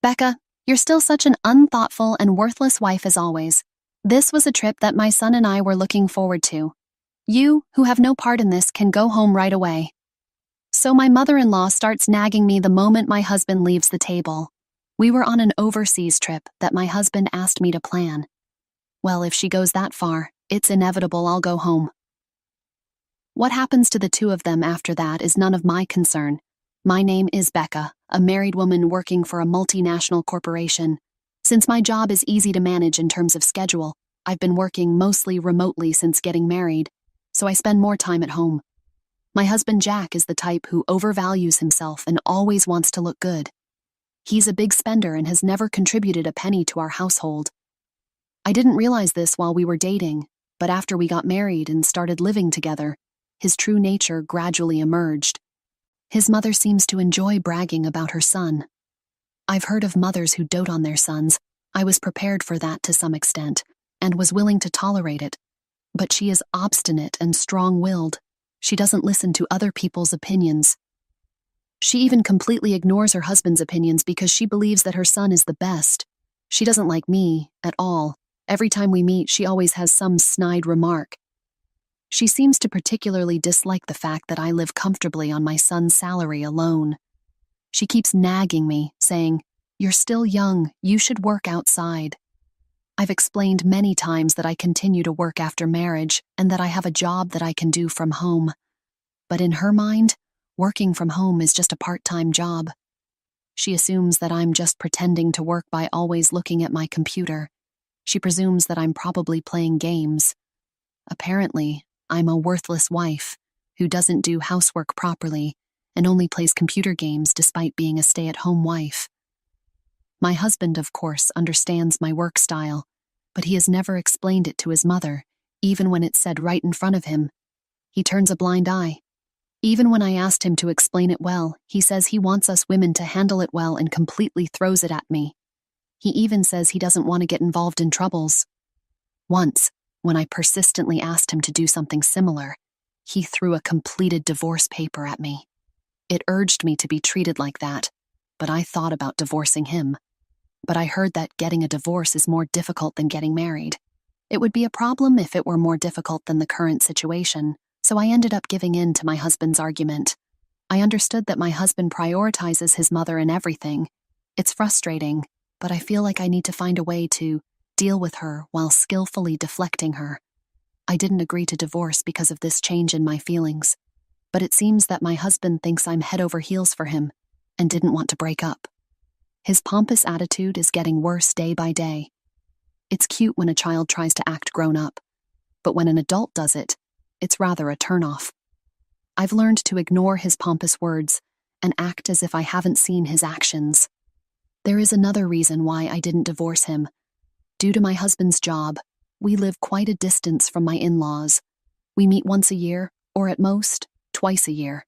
Becca, you're still such an unthoughtful and worthless wife as always. This was a trip that my son and I were looking forward to. You, who have no part in this, can go home right away. So my mother-in-law starts nagging me the moment my husband leaves the table. We were on an overseas trip that my husband asked me to plan. Well, if she goes that far, it's inevitable I'll go home. What happens to the two of them after that is none of my concern. My name is Becca, a married woman working for a multinational corporation. Since my job is easy to manage in terms of schedule, I've been working mostly remotely since getting married, so I spend more time at home. My husband Jack is the type who overvalues himself and always wants to look good. He's a big spender and has never contributed a penny to our household. I didn't realize this while we were dating, but after we got married and started living together, his true nature gradually emerged. His mother seems to enjoy bragging about her son. I've heard of mothers who dote on their sons. I was prepared for that to some extent, and was willing to tolerate it. But she is obstinate and strong-willed. She doesn't listen to other people's opinions. She even completely ignores her husband's opinions because she believes that her son is the best. She doesn't like me at all. Every time we meet, she always has some snide remark. She seems to particularly dislike the fact that I live comfortably on my son's salary alone. She keeps nagging me, saying, "You're still young, you should work outside." I've explained many times that I continue to work after marriage and that I have a job that I can do from home. But in her mind, working from home is just a part-time job. She assumes that I'm just pretending to work by always looking at my computer. She presumes that I'm probably playing games. Apparently, I'm a worthless wife who doesn't do housework properly and only plays computer games despite being a stay-at-home wife. My husband, of course, understands my work style, but he has never explained it to his mother, even when it's said right in front of him. He turns a blind eye. Even when I asked him to explain it well, he says he wants us women to handle it well and completely throws it at me. He even says he doesn't want to get involved in troubles. Once, when I persistently asked him to do something similar, he threw a completed divorce paper at me. It urged me to be treated like that, but I thought about divorcing him. But I heard that getting a divorce is more difficult than getting married. It would be a problem if it were more difficult than the current situation, so I ended up giving in to my husband's argument. I understood that my husband prioritizes his mother in everything. It's frustrating, but I feel like I need to find a way to deal with her while skillfully deflecting her. I didn't agree to divorce because of this change in my feelings, but it seems that my husband thinks I'm head over heels for him and didn't want to break up. His pompous attitude is getting worse day by day. It's cute when a child tries to act grown up, but when an adult does it, it's rather a turnoff. I've learned to ignore his pompous words and act as if I haven't seen his actions. There is another reason why I didn't divorce him. Due to my husband's job, we live quite a distance from my in-laws. We meet once a year, or at most, twice a year.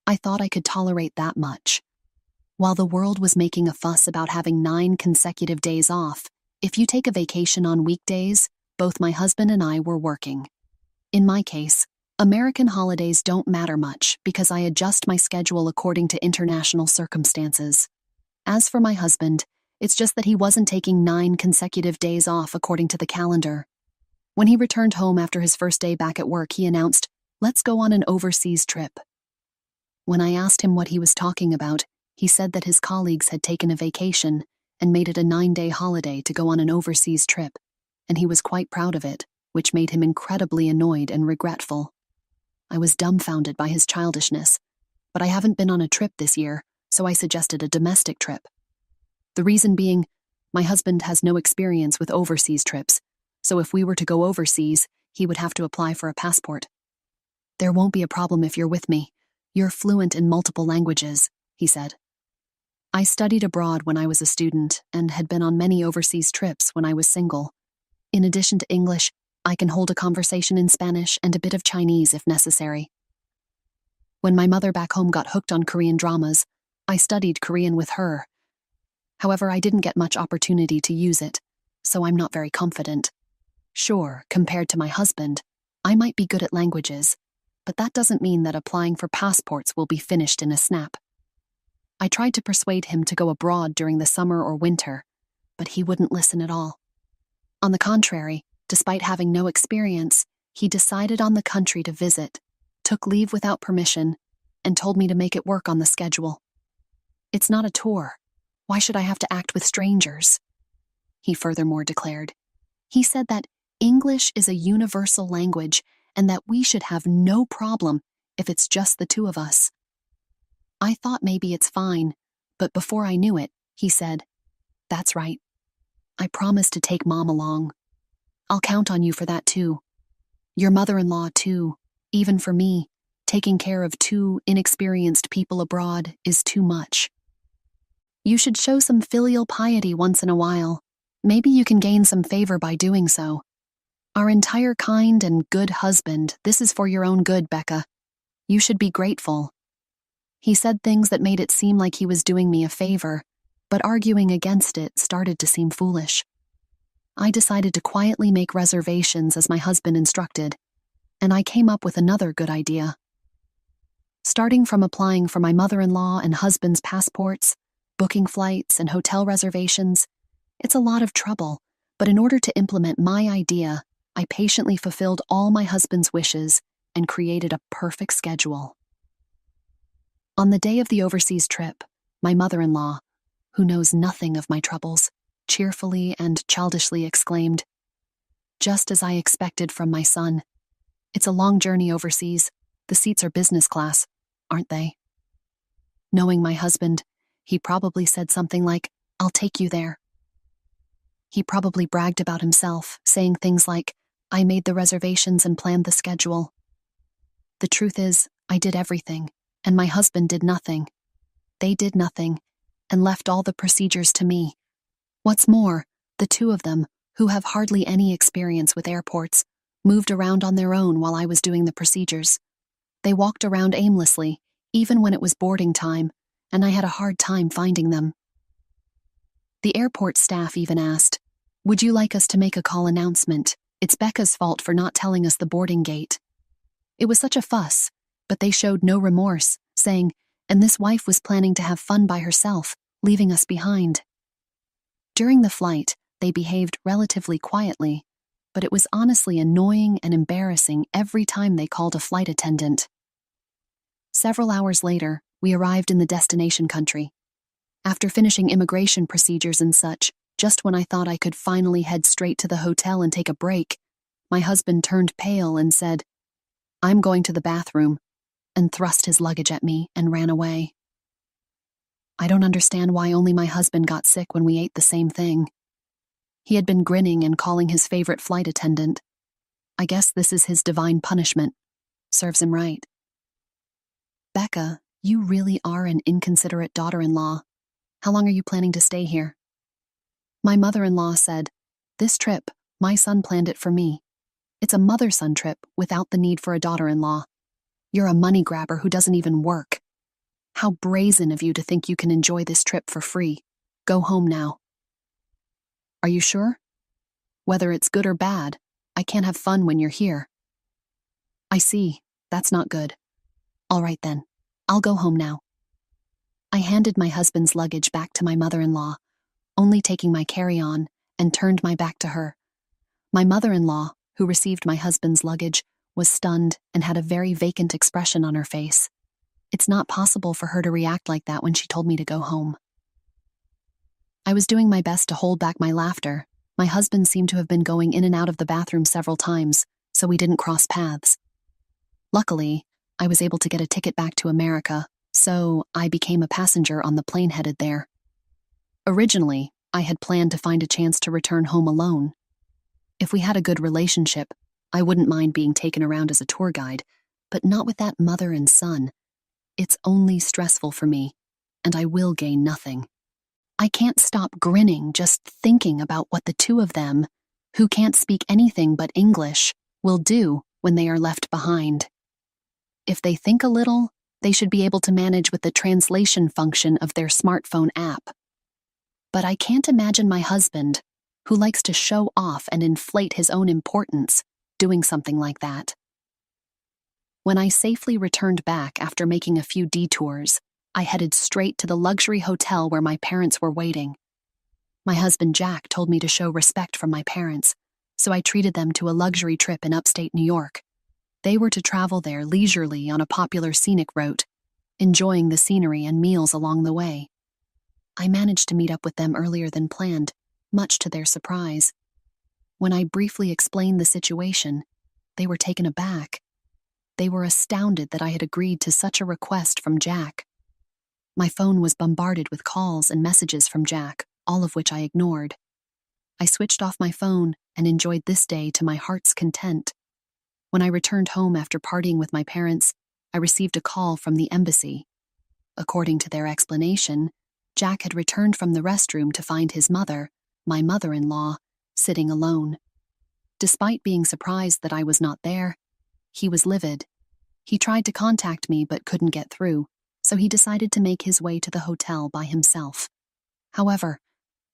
I thought I could tolerate that much. While the world was making a fuss about having 9 consecutive days off, if you take a vacation on weekdays, both my husband and I were working. In my case, American holidays don't matter much because I adjust my schedule according to international circumstances. As for my husband, it's just that he wasn't taking 9 consecutive days off according to the calendar. When he returned home after his first day back at work, he announced, "Let's go on an overseas trip." When I asked him what he was talking about, he said that his colleagues had taken a vacation and made it a 9-day holiday to go on an overseas trip, and he was quite proud of it, which made him incredibly annoyed and regretful. I was dumbfounded by his childishness, but I haven't been on a trip this year, so I suggested a domestic trip. The reason being, my husband has no experience with overseas trips, so if we were to go overseas, he would have to apply for a passport. "There won't be a problem if you're with me. You're fluent in multiple languages," he said. I studied abroad when I was a student and had been on many overseas trips when I was single. In addition to English, I can hold a conversation in Spanish and a bit of Chinese if necessary. When my mother back home got hooked on Korean dramas, I studied Korean with her. However, I didn't get much opportunity to use it, so I'm not very confident. Sure, compared to my husband, I might be good at languages, but that doesn't mean that applying for passports will be finished in a snap. I tried to persuade him to go abroad during the summer or winter, but he wouldn't listen at all. On the contrary, despite having no experience, he decided on the country to visit, took leave without permission, and told me to make it work on the schedule. It's not a tour. Why should I have to act with strangers? He furthermore declared. He said that English is a universal language and that we should have no problem if it's just the two of us. I thought maybe it's fine, but before I knew it, he said, "That's right. I promised to take Mom along. I'll count on you for that too. Your mother-in-law too. Even for me, taking care of two inexperienced people abroad is too much. You should show some filial piety once in a while. Maybe you can gain some favor by doing so. Our entire kind and good husband, this is for your own good, Becca. You should be grateful." He said things that made it seem like he was doing me a favor, but arguing against it started to seem foolish. I decided to quietly make reservations as my husband instructed, and I came up with another good idea. Starting from applying for my mother-in-law and husband's passports, booking flights and hotel reservations, it's a lot of trouble, but in order to implement my idea, I patiently fulfilled all my husband's wishes and created a perfect schedule. On the day of the overseas trip, my mother-in-law, who knows nothing of my troubles, cheerfully and childishly exclaimed, "Just as I expected from my son. It's a long journey overseas. The seats are business class, aren't they?" Knowing my husband, he probably said something like, "I'll take you there." He probably bragged about himself, saying things like, "I made the reservations and planned the schedule." The truth is, I did everything, and my husband did nothing. They did nothing, and left all the procedures to me. What's more, the two of them, who have hardly any experience with airports, moved around on their own while I was doing the procedures. They walked around aimlessly, even when it was boarding time, and I had a hard time finding them. The airport staff even asked, "Would you like us to make a call announcement? It's Becca's fault for not telling us the boarding gate." It was such a fuss, but they showed no remorse, saying, "And this wife was planning to have fun by herself, leaving us behind." During the flight, they behaved relatively quietly, but it was honestly annoying and embarrassing every time they called a flight attendant. Several hours later, we arrived in the destination country. After finishing immigration procedures and such, just when I thought I could finally head straight to the hotel and take a break, my husband turned pale and said, "I'm going to the bathroom," and thrust his luggage at me and ran away. I don't understand why only my husband got sick when we ate the same thing. He had been grinning and calling his favorite flight attendant. I guess this is his divine punishment. Serves him right. Becca, you really are an inconsiderate daughter-in-law. How long are you planning to stay here? My mother-in-law said, "This trip, my son planned it for me. It's a mother-son trip without the need for a daughter-in-law. You're a money grabber who doesn't even work. How brazen of you to think you can enjoy this trip for free. Go home now." Are you sure? Whether it's good or bad, I can't have fun when you're here. I see. That's not good. All right then. I'll go home now. I handed my husband's luggage back to my mother-in-law, only taking my carry-on, and turned my back to her. My mother-in-law, who received my husband's luggage, was stunned and had a very vacant expression on her face. It's not possible for her to react like that when she told me to go home. I was doing my best to hold back my laughter. My husband seemed to have been going in and out of the bathroom several times, so we didn't cross paths. Luckily, I was able to get a ticket back to America, so I became a passenger on the plane headed there. Originally, I had planned to find a chance to return home alone. If we had a good relationship, I wouldn't mind being taken around as a tour guide, but not with that mother and son. It's only stressful for me, and I will gain nothing. I can't stop grinning just thinking about what the two of them, who can't speak anything but English, will do when they are left behind. If they think a little, they should be able to manage with the translation function of their smartphone app. But I can't imagine my husband, who likes to show off and inflate his own importance, doing something like that. When I safely returned back after making a few detours, I headed straight to the luxury hotel where my parents were waiting. My husband Jack told me to show respect from my parents, so I treated them to a luxury trip in upstate New York. They were to travel there leisurely on a popular scenic route, enjoying the scenery and meals along the way. I managed to meet up with them earlier than planned, much to their surprise. When I briefly explained the situation, they were taken aback. They were astounded that I had agreed to such a request from Jack. My phone was bombarded with calls and messages from Jack, all of which I ignored. I switched off my phone and enjoyed this day to my heart's content. When I returned home after partying with my parents, I received a call from the embassy. According to their explanation, Jack had returned from the restroom to find his mother, my mother-in-law, sitting alone. Despite being surprised that I was not there, he was livid. He tried to contact me but couldn't get through, so he decided to make his way to the hotel by himself. However,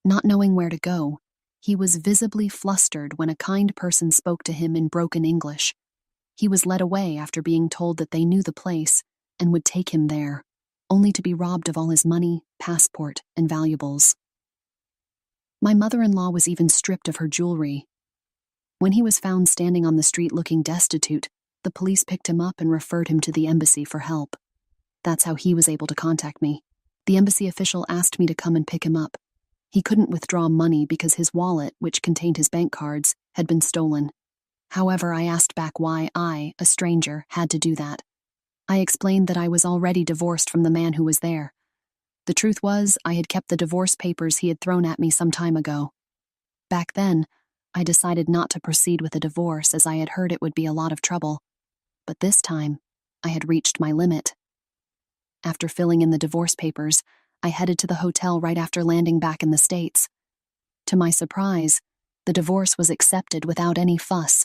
not knowing where to go, he was visibly flustered when a kind person spoke to him in broken English. He was led away after being told that they knew the place and would take him there, only to be robbed of all his money, passport, and valuables. My mother-in-law was even stripped of her jewelry. When he was found standing on the street looking destitute, the police picked him up and referred him to the embassy for help. That's how he was able to contact me. The embassy official asked me to come and pick him up. He couldn't withdraw money because his wallet, which contained his bank cards, had been stolen. However, I asked back why I, a stranger, had to do that. I explained that I was already divorced from the man who was there. The truth was, I had kept the divorce papers he had thrown at me some time ago. Back then, I decided not to proceed with a divorce as I had heard it would be a lot of trouble. But this time, I had reached my limit. After filling in the divorce papers, I headed to the hotel right after landing back in the States. To my surprise, the divorce was accepted without any fuss.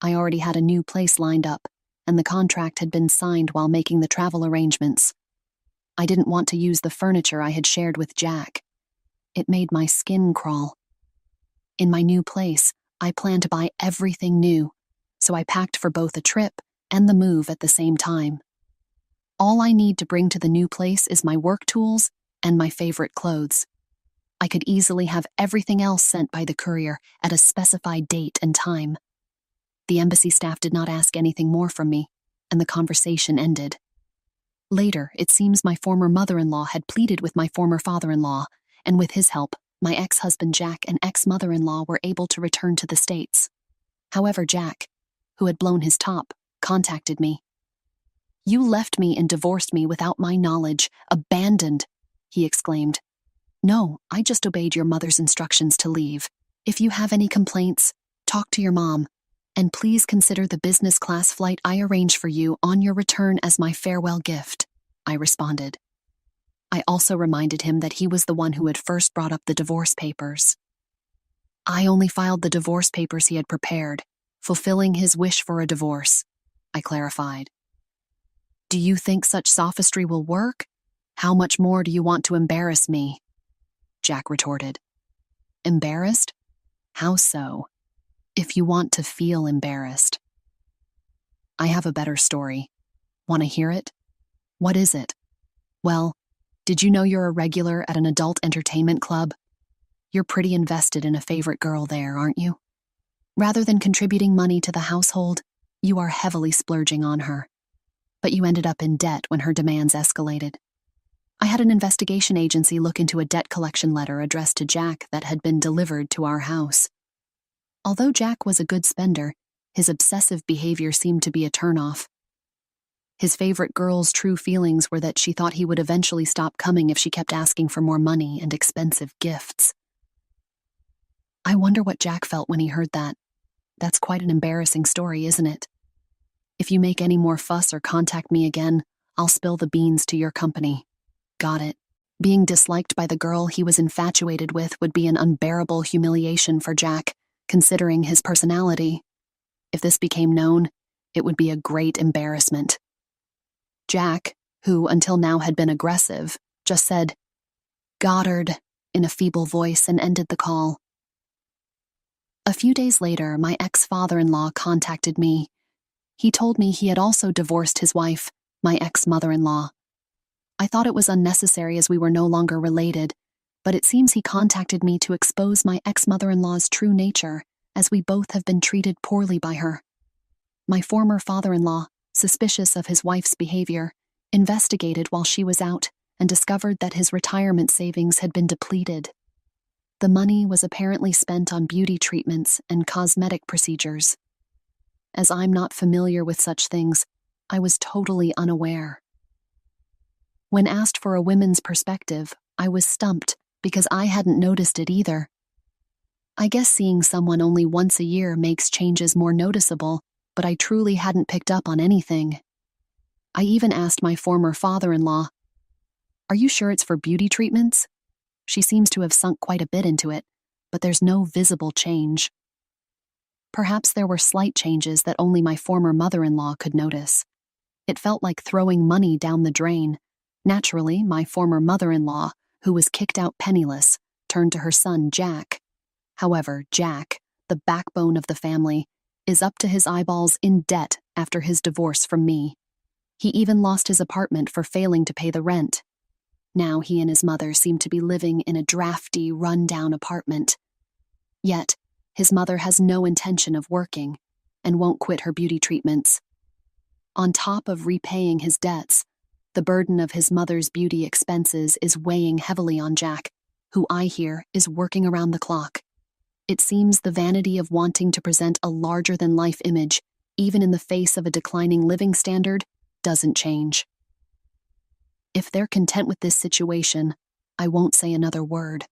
I already had a new place lined up, and the contract had been signed while making the travel arrangements. I didn't want to use the furniture I had shared with Jack. It made my skin crawl. In my new place, I planned to buy everything new, so I packed for both a trip and the move at the same time. All I need to bring to the new place is my work tools and my favorite clothes. I could easily have everything else sent by the courier at a specified date and time. The embassy staff did not ask anything more from me, and the conversation ended. Later, it seems my former mother-in-law had pleaded with my former father-in-law, and with his help, my ex-husband Jack and ex-mother-in-law were able to return to the States. However, Jack, who had blown his top, contacted me. "You left me and divorced me without my knowledge, abandoned," he exclaimed. "No, I just obeyed your mother's instructions to leave. If you have any complaints, talk to your mom, and please consider the business class flight I arranged for you on your return as my farewell gift," I responded. I also reminded him that he was the one who had first brought up the divorce papers. I only filed the divorce papers he had prepared, fulfilling his wish for a divorce, I clarified. "Do you think such sophistry will work? How much more do you want to embarrass me?" Jack retorted. "Embarrassed? How so? If you want to feel embarrassed." "I have a better story. Want to hear it?" "What is it?" "Well, did you know you're a regular at an adult entertainment club? You're pretty invested in a favorite girl there, aren't you? Rather than contributing money to the household, you are heavily splurging on her. But you ended up in debt when her demands escalated. I had an investigation agency look into a debt collection letter addressed to Jack that had been delivered to our house. Although Jack was a good spender, his obsessive behavior seemed to be a turnoff. His favorite girl's true feelings were that she thought he would eventually stop coming if she kept asking for more money and expensive gifts. I wonder what Jack felt when he heard that. That's quite an embarrassing story, isn't it? If you make any more fuss or contact me again, I'll spill the beans to your company. Got it. Being disliked by the girl he was infatuated with would be an unbearable humiliation for Jack, considering his personality. If this became known, it would be a great embarrassment. Jack, who until now had been aggressive, just said, "Goddard," in a feeble voice and ended the call. A few days later, my ex-father-in-law contacted me. He told me he had also divorced his wife, my ex-mother-in-law. I thought it was unnecessary as we were no longer related, but it seems he contacted me to expose my ex-mother-in-law's true nature, as we both have been treated poorly by her. My former father-in-law, suspicious of his wife's behavior, investigated while she was out and discovered that his retirement savings had been depleted. The money was apparently spent on beauty treatments and cosmetic procedures. As I'm not familiar with such things, I was totally unaware. When asked for a women's perspective, I was stumped because I hadn't noticed it either. I guess seeing someone only once a year makes changes more noticeable, but I truly hadn't picked up on anything. I even asked my former father-in-law, "Are you sure it's for beauty treatments?" She seems to have sunk quite a bit into it, but there's no visible change. Perhaps there were slight changes that only my former mother-in-law could notice. It felt like throwing money down the drain. Naturally, my former mother-in-law, who was kicked out penniless, turned to her son, Jack. However, Jack, the backbone of the family, is up to his eyeballs in debt after his divorce from me. He even lost his apartment for failing to pay the rent. Now he and his mother seem to be living in a drafty, run-down apartment. Yet, his mother has no intention of working and won't quit her beauty treatments. On top of repaying his debts, the burden of his mother's beauty expenses is weighing heavily on Jack, who I hear is working around the clock. It seems the vanity of wanting to present a larger-than-life image, even in the face of a declining living standard, doesn't change. If they're content with this situation, I won't say another word.